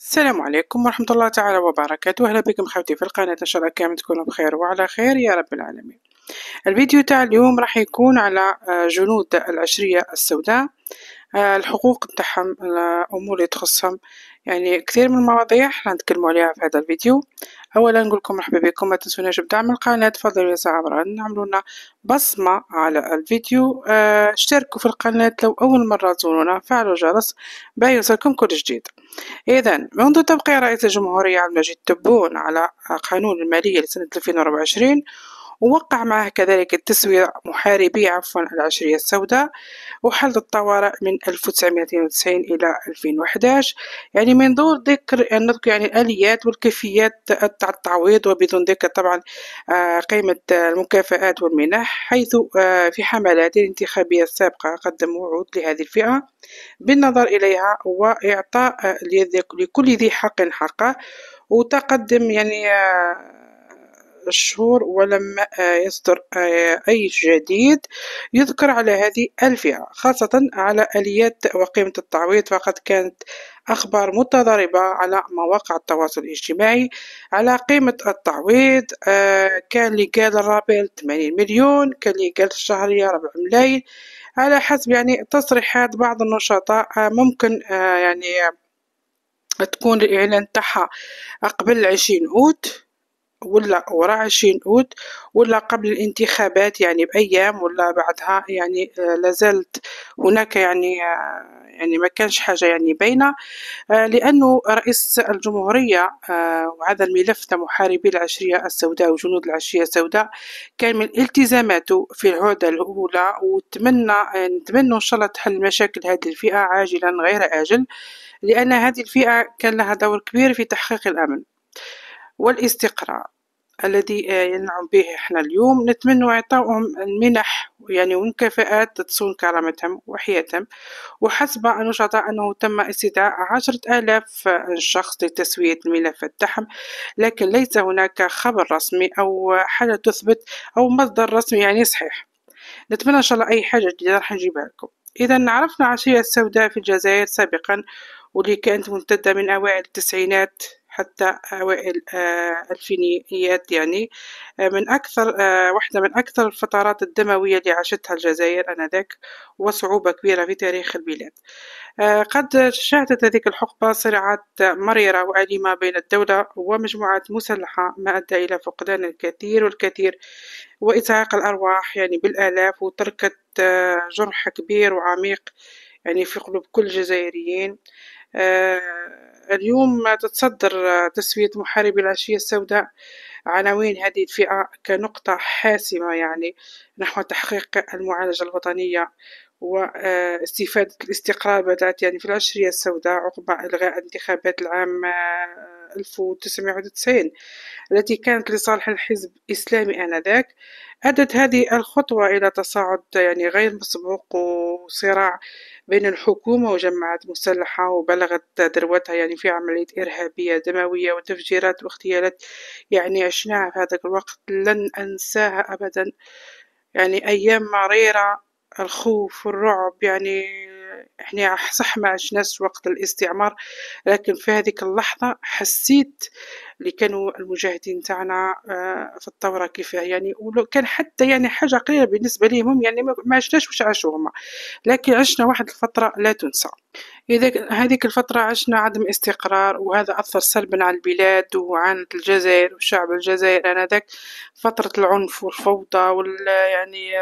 السلام عليكم ورحمة الله تعالى وبركاته. أهلا بكم خوتي في القناة، إن شاء الله كامل تكونوا بخير وعلى خير يا رب العالمين. الفيديو تاع اليوم راح يكون على جنود العشرية السوداء، الحقوق نتاعهم، الأمور اللي تخصهم، يعني كثير من المواضيع راح نتكلموا عليها في هذا الفيديو. أولا نقول لكم مرحبا بكم، ما تنسوناش بدعم القناة، تفضلوا يا صاحبي نعملوا لنا بصمة على الفيديو، اشتركوا في القناة لو أول مرة تزورونا، فعلوا الجرس باش يوصلكم كل جديد. إذن منذ توقيع رئيس الجمهورية عبد المجيد تبون على قانون المالية لسنة 2024، ووقع معه كذلك التسوية محاربي العشرية السوداء وحل الطوارئ من 1992 إلى 2011، يعني من دون ذكر يعني الآليات والكيفيات تاع التعويض، وبدون ذكر طبعا قيمة المكافآت والمنح، حيث في حملات الانتخابية السابقة قدموا وعود لهذه الفئة بالنظر إليها وإعطاء لكل ذي حق حقه، وتقدم يعني الشهور ولم يصدر أي جديد يذكر على هذه الفئة، خاصة على آليات وقيمة التعويض. فقد كانت أخبار متضاربة على مواقع التواصل الاجتماعي على قيمة التعويض. كان اللي قال الرابع 80 مليون، كان اللي قال الشهرية 4 ملايين، على حسب يعني تصريحات بعض النشطاء. ممكن يعني تكون الإعلان تاعها قبل 20 أوت، ولا وراء 20 أوت، ولا قبل الانتخابات يعني بأيام، ولا بعدها، يعني لازالت هناك يعني ما كانش حاجة يعني باينة. لأنه رئيس الجمهورية وهذا الملف تاع محاربي العشرية السوداء وجنود العشرية السوداء كان من التزاماته في العهدة الأولى، نتمنى إن شاء الله تحل مشاكل هذه الفئة عاجلا غير آجل، لأن هذه الفئة كان لها دور كبير في تحقيق الأمن والاستقرار الذي ينعم به احنا اليوم. نتمنى إعطائهم المنح يعني ومكافآت تصون كرامتهم وحياتهم. وحسب النشطاء أنه تم استدعاء 10,000 شخص لتسوية الملفات تاعهم، لكن ليس هناك خبر رسمي أو حاجة تثبت أو مصدر رسمي يعني صحيح. نتمنى إن شاء الله أي حاجة جديدة راح نجيبها لكم. إذا عرفنا عشية السوداء في الجزائر سابقا، واللي كانت ممتدة من أوائل التسعينات حتى أوائل الألفينيات، يعني من أكثر واحدة من أكثر الفترات الدموية اللي عاشتها الجزائر آنذاك، وصعوبة كبيرة في تاريخ البلاد. قد شهدت هذه الحقبة صراعات مريرة وأليمة بين الدولة ومجموعات مسلحة، ما أدى إلى فقدان الكثير والكثير وإزهاق الأرواح يعني بالآلاف، وتركت جرح كبير وعميق يعني في قلوب كل الجزائريين. اليوم تتصدر تسوية محاربي العشية السوداء عناوين هذه الفئة كنقطة حاسمة يعني نحو تحقيق المعالجة الوطنية واستفادة الاستقرار. بدأت يعني في العشرية السوداء عقب إلغاء انتخابات العام 1991 التي كانت لصالح الحزب الإسلامي آنذاك. أدت هذه الخطوة إلى تصاعد يعني غير مسبوق وصراع بين الحكومة وجماعات مسلحة، وبلغت ذروتها يعني في عملية إرهابية دموية وتفجيرات واغتيالات يعني عشناها في هذا الوقت، لن أنساها أبدا. يعني أيام مريرة، الخوف والرعب، يعني احنا صح ما عشناش وقت الاستعمار، لكن في هذيك اللحظة حسيت اللي كانوا المجاهدين تاعنا في الثورة كيف يعني، ولو كان حتى يعني حاجة قليلة بالنسبة لهم، يعني ما عشناش واش عاشوا هما، لكن عشنا واحد الفترة لا تنسى. إذا هذيك الفترة عشنا عدم استقرار، وهذا أثر سلبا على البلاد، وعانت الجزائر وشعب الجزائر آنذاك فترة العنف والفوضى يعني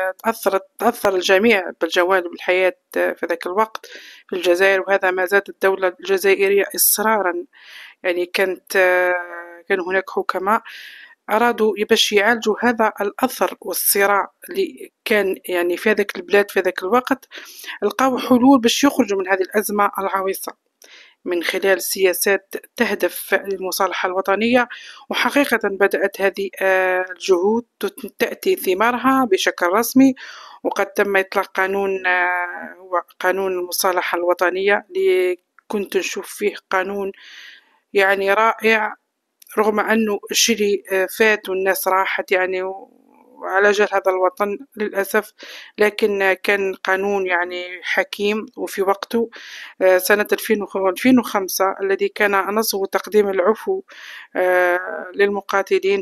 تأثر الجميع بالجوانب الحياة في ذاك الوقت في الجزائر. وهذا ما زاد الدولة الجزائرية إصرارا، يعني كان هناك حكماء أرادوا باش يعالجوا هذا الأثر والصراع اللي كان يعني في هذاك البلاد في ذاك الوقت، لقاو حلول باش يخرجوا من هذه الأزمة العويصة من خلال سياسات تهدف للمصالحة الوطنية. وحقيقة بدأت هذه الجهود تأتي ثمارها بشكل رسمي، وقد تم إطلاق قانون هو قانون المصالحة الوطنية، اللي كنت نشوف فيه قانون يعني رائع، رغم أنه الشيء اللي فات والناس راحت يعني على جال هذا الوطن للأسف، لكن كان قانون يعني حكيم وفي وقته. سنة 2005 الذي كان نصه تقديم العفو للمقاتلين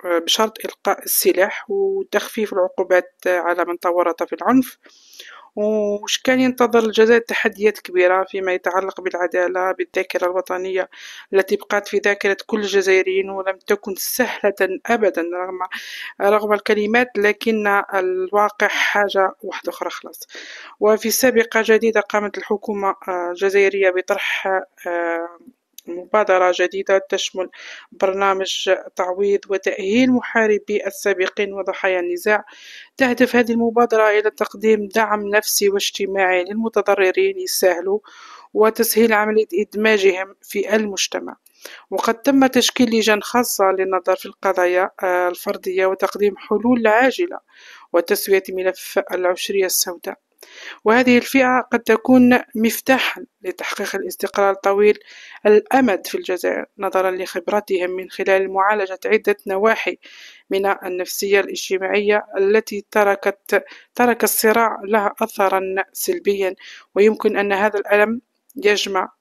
بشرط إلقاء السلاح وتخفيف العقوبات على من تورط في العنف. وش كان ينتظر الجزائر تحديات كبيرة فيما يتعلق بالعدالة بالذاكرة الوطنية التي بقات في ذاكرة كل الجزائريين، ولم تكن سهلة أبدا رغم الكلمات، لكن الواقع حاجة واحدة أخرى خلاص. وفي سابقة جديدة قامت الحكومة الجزائرية بطرح مبادرة جديدة تشمل برنامج تعويض وتأهيل محاربي السابقين وضحايا النزاع. تهدف هذه المبادرة إلى تقديم دعم نفسي واجتماعي للمتضررين يساهلوا وتسهيل عملية إدماجهم في المجتمع. وقد تم تشكيل لجان خاصة للنظر في القضايا الفردية وتقديم حلول عاجلة وتسوية ملف العشرية السوداء. وهذه الفئة قد تكون مفتاحا لتحقيق الاستقرار طويل الأمد في الجزائر نظرا لخبرتهم من خلال معالجة عدة نواحي من النفسية الاجتماعية التي ترك الصراع لها أثرا سلبيا. ويمكن أن هذا الألم يجمع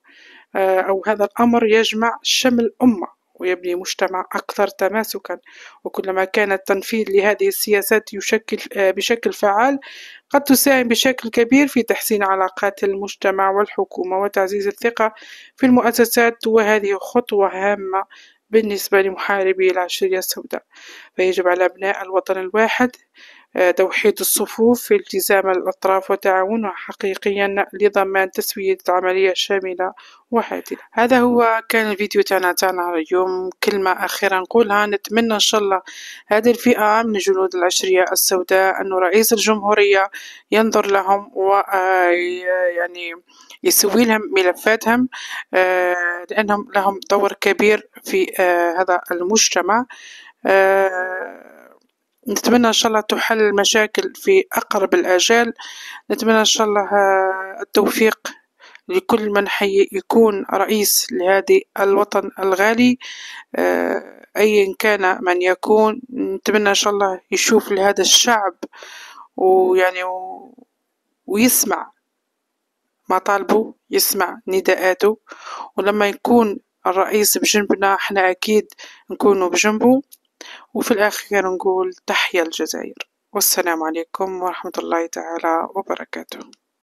أو هذا الأمر يجمع شمل الأمة ويبني مجتمع أكثر تماسكا. وكلما كان التنفيذ لهذه السياسات بشكل فعال قد تساهم بشكل كبير في تحسين علاقات المجتمع والحكومة وتعزيز الثقة في المؤسسات. وهذه خطوة هامة بالنسبة لمحاربي العشرية السوداء. فيجب على أبناء الوطن الواحد توحيد الصفوف، التزام الأطراف وتعاونها حقيقيا لضمان تسوية عملية شاملة وعادلة. هذا هو كان الفيديو تاعنا اليوم. كلمة أخيرة نقولها، نتمنى إن شاء الله هذه الفئة من جنود العشرية السوداء أنه رئيس الجمهورية ينظر لهم يعني يسوي لهم ملفاتهم، لأنهم لهم دور كبير في هذا المجتمع. نتمنى إن شاء الله تحل المشاكل في أقرب الآجال. نتمنى إن شاء الله التوفيق لكل من يكون رئيس لهذه الوطن الغالي، أيا كان من يكون. نتمنى إن شاء الله يشوف لهذا الشعب ويعني ويسمع مطالبه، يسمع نداءاته. ولما يكون الرئيس بجنبنا احنا أكيد نكونوا بجنبه. وفي الأخير نقول تحيا الجزائر، والسلام عليكم ورحمة الله تعالى وبركاته.